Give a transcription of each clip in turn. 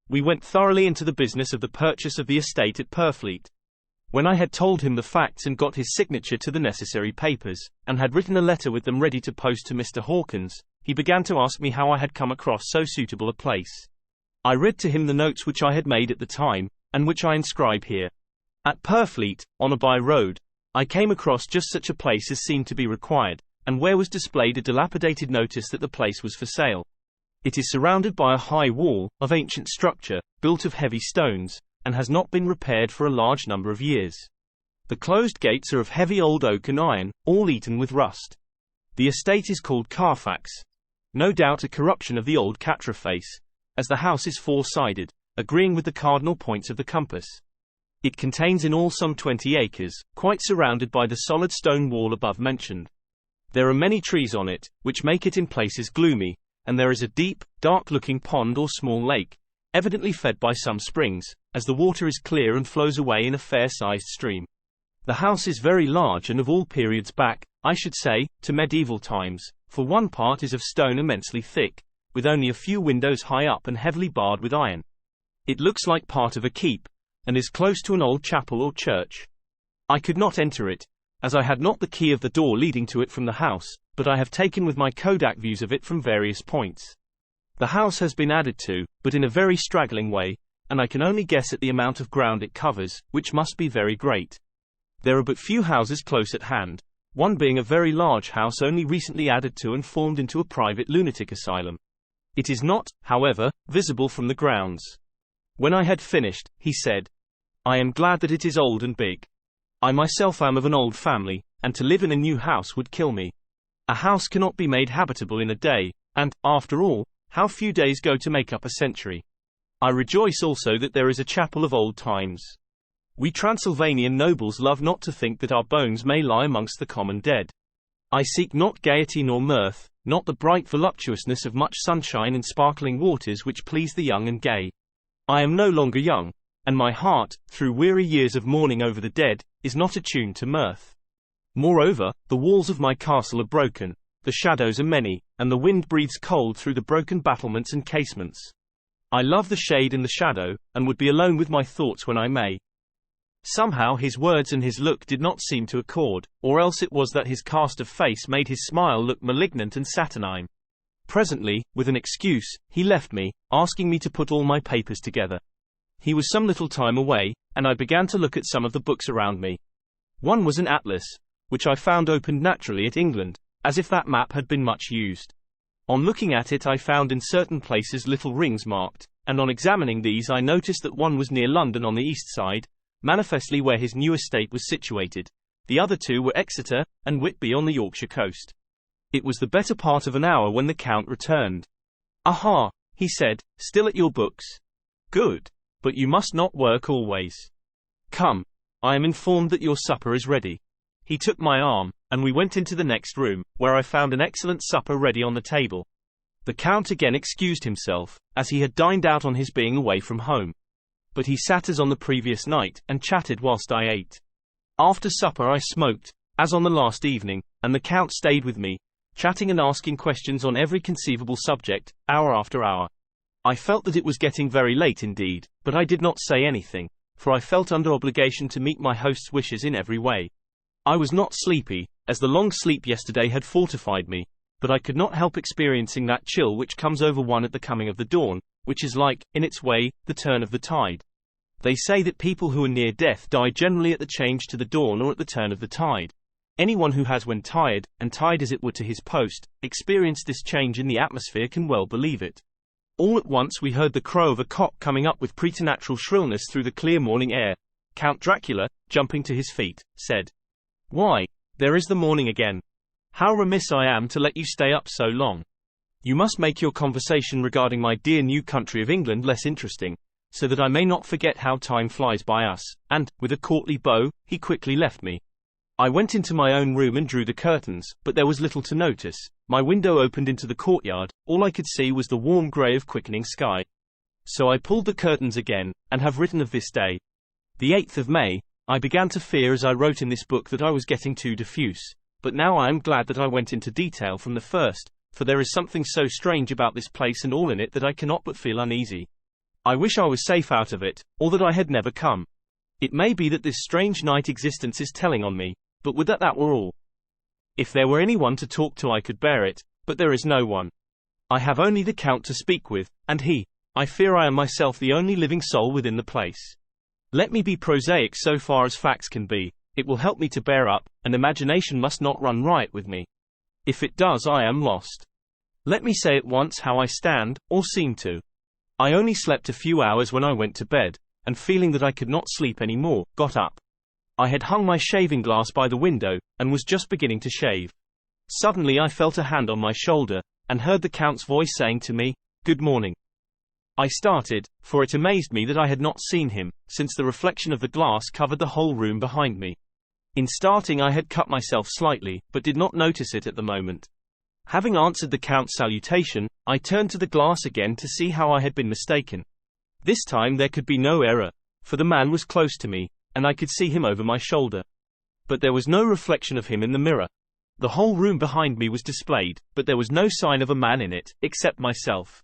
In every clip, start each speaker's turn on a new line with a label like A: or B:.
A: We went thoroughly into the business of the purchase of the estate at Purfleet. When I had told him the facts and got his signature to the necessary papers, and had written a letter with them ready to post to Mr. Hawkins, he began to ask me how I had come across so suitable a place. I read to him the notes which I had made at the time, and which I inscribe here. At Purfleet, on a by road, I came across just such a place as seemed to be required, and where was displayed a dilapidated notice that the place was for sale. It is surrounded by a high wall, of ancient structure, built of heavy stones, and has not been repaired for a large number of years. The closed gates are of heavy old oak and iron, all eaten with rust. The estate is called Carfax. No doubt a corruption of the old Catraface, as the house is four-sided, agreeing with the cardinal points of the compass. It contains in all some 20 acres, quite surrounded by the solid stone wall above mentioned. There are many trees on it, which make it in places gloomy, and there is a deep, dark-looking pond or small lake, evidently fed by some springs, as the water is clear and flows away in a fair-sized stream. The house is very large and of all periods back, I should say, to medieval times, for one part is of stone immensely thick, with only a few windows high up and heavily barred with iron. It looks like part of a keep, and is close to an old chapel or church. I could not enter it, as I had not the key of the door leading to it from the house, but I have taken with my Kodak views of it from various points. The house has been added to, but in a very straggling way, and I can only guess at the amount of ground it covers, which must be very great. There are but few houses close at hand, one being a very large house only recently added to and formed into a private lunatic asylum. It is not, however, visible from the grounds. When I had finished, he said, "I am glad that it is old and big. I myself am of an old family, and to live in a new house would kill me. A house cannot be made habitable in a day, and, after all, how few days go to make up a century. I rejoice also that there is a chapel of old times. We Transylvanian nobles love not to think that our bones may lie amongst the common dead. I seek not gaiety nor mirth, not the bright voluptuousness of much sunshine and sparkling waters which please the young and gay. I am no longer young, and my heart, through weary years of mourning over the dead, is not attuned to mirth. Moreover, the walls of my castle are broken, the shadows are many, and the wind breathes cold through the broken battlements and casements. I love the shade and the shadow, and would be alone with my thoughts when I may." Somehow his words and his look did not seem to accord, or else it was that his cast of face made his smile look malignant and saturnine. Presently, with an excuse, he left me, asking me to put all my papers together. He was some little time away, and I began to look at some of the books around me. One was an atlas, which I found opened naturally at England, as if that map had been much used. On looking at it I found in certain places little rings marked, and on examining these I noticed that one was near London on the east side, manifestly where his new estate was situated. The other two were Exeter, and Whitby on the Yorkshire coast. It was the better part of an hour when the Count returned. "Aha," he said, "still at your books? Good. But you must not work always. Come. I am informed that your supper is ready." He took my arm, and we went into the next room, where I found an excellent supper ready on the table. The Count again excused himself, as he had dined out on his being away from home. But he sat as on the previous night, and chatted whilst I ate. After supper I smoked, as on the last evening, and the Count stayed with me, chatting and asking questions on every conceivable subject, hour after hour. I felt that it was getting very late indeed, but I did not say anything, for I felt under obligation to meet my host's wishes in every way. I was not sleepy, as the long sleep yesterday had fortified me, but I could not help experiencing that chill which comes over one at the coming of the dawn, which is like, in its way, the turn of the tide. They say that people who are near death die generally at the change to the dawn or at the turn of the tide. Anyone who has, when tired, and tied as it were to his post, experienced this change in the atmosphere can well believe it. All at once we heard the crow of a cock coming up with preternatural shrillness through the clear morning air. Count Dracula, jumping to his feet, said, "Why, there is the morning again. How remiss I am to let you stay up so long. You must make your conversation regarding my dear new country of England less interesting, so that I may not forget how time flies by us," and, with a courtly bow, he quickly left me. I went into my own room and drew the curtains, but there was little to notice. My window opened into the courtyard, all I could see was the warm grey of quickening sky. So I pulled the curtains again, and have written of this day. The 8th of May, I began to fear as I wrote in this book that I was getting too diffuse, but now I am glad that I went into detail from the first, for there is something so strange about this place and all in it that I cannot but feel uneasy. I wish I was safe out of it, or that I had never come. It may be that this strange night existence is telling on me, but would that were all. If there were anyone to talk to I could bear it, but there is no one. I have only the Count to speak with, and I fear I am myself the only living soul within the place. Let me be prosaic so far as facts can be, it will help me to bear up, and imagination must not run riot with me. If it does I am lost. Let me say at once how I stand, or seem to. I only slept a few hours when I went to bed, and feeling that I could not sleep any more, got up. I had hung my shaving glass by the window, and was just beginning to shave. Suddenly I felt a hand on my shoulder, and heard the Count's voice saying to me, "Good morning." I started, for it amazed me that I had not seen him, since the reflection of the glass covered the whole room behind me. In starting I had cut myself slightly, but did not notice it at the moment. Having answered the Count's salutation, I turned to the glass again to see how I had been mistaken. This time there could be no error, for the man was close to me, and I could see him over my shoulder. But there was no reflection of him in the mirror. The whole room behind me was displayed, but there was no sign of a man in it, except myself.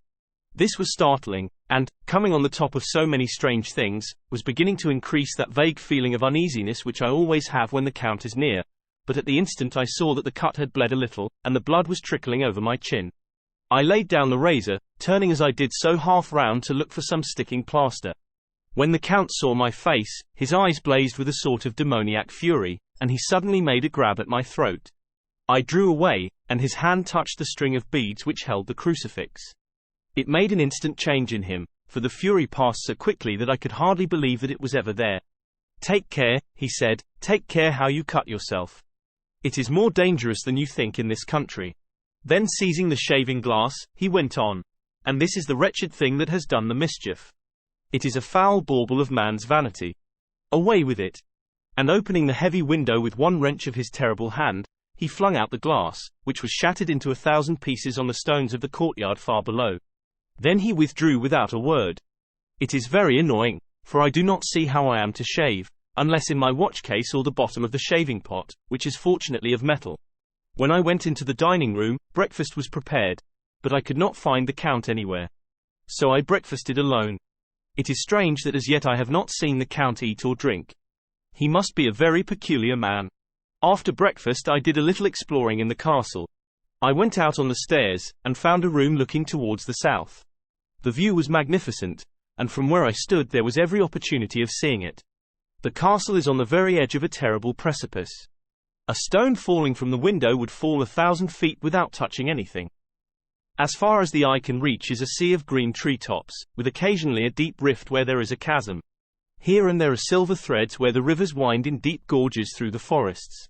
A: This was startling, and, coming on the top of so many strange things, was beginning to increase that vague feeling of uneasiness which I always have when the Count is near. But at the instant I saw that the cut had bled a little, and the blood was trickling over my chin. I laid down the razor, turning as I did so half round to look for some sticking plaster. When the Count saw my face, his eyes blazed with a sort of demoniac fury, and he suddenly made a grab at my throat. I drew away, and his hand touched the string of beads which held the crucifix. It made an instant change in him, for the fury passed so quickly that I could hardly believe that it was ever there. "Take care," he said, "take care how you cut yourself. It is more dangerous than you think in this country." Then seizing the shaving glass, he went on. "And this is the wretched thing that has done the mischief. It is a foul bauble of man's vanity. Away with it." And opening the heavy window with one wrench of his terrible hand, he flung out the glass, which was shattered into 1,000 pieces on the stones of the courtyard far below. Then he withdrew without a word. It is very annoying, for I do not see how I am to shave, unless in my watch case or the bottom of the shaving pot, which is fortunately of metal. When I went into the dining room, breakfast was prepared, but I could not find the Count anywhere. So I breakfasted alone. It is strange that as yet I have not seen the Count eat or drink. He must be a very peculiar man. After breakfast I did a little exploring in the castle. I went out on the stairs, and found a room looking towards the south. The view was magnificent, and from where I stood there was every opportunity of seeing it. The castle is on the very edge of a terrible precipice. A stone falling from the window would fall 1,000 feet without touching anything. As far as the eye can reach is a sea of green treetops, with occasionally a deep rift where there is a chasm. Here and there are silver threads where the rivers wind in deep gorges through the forests.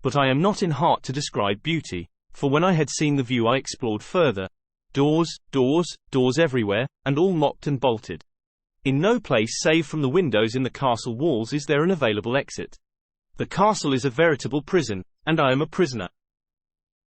A: But I am not in heart to describe beauty, for when I had seen the view I explored further. Doors, doors, doors everywhere, and all locked and bolted. In no place save from the windows in the castle walls is there an available exit. The castle is a veritable prison, and I am a prisoner.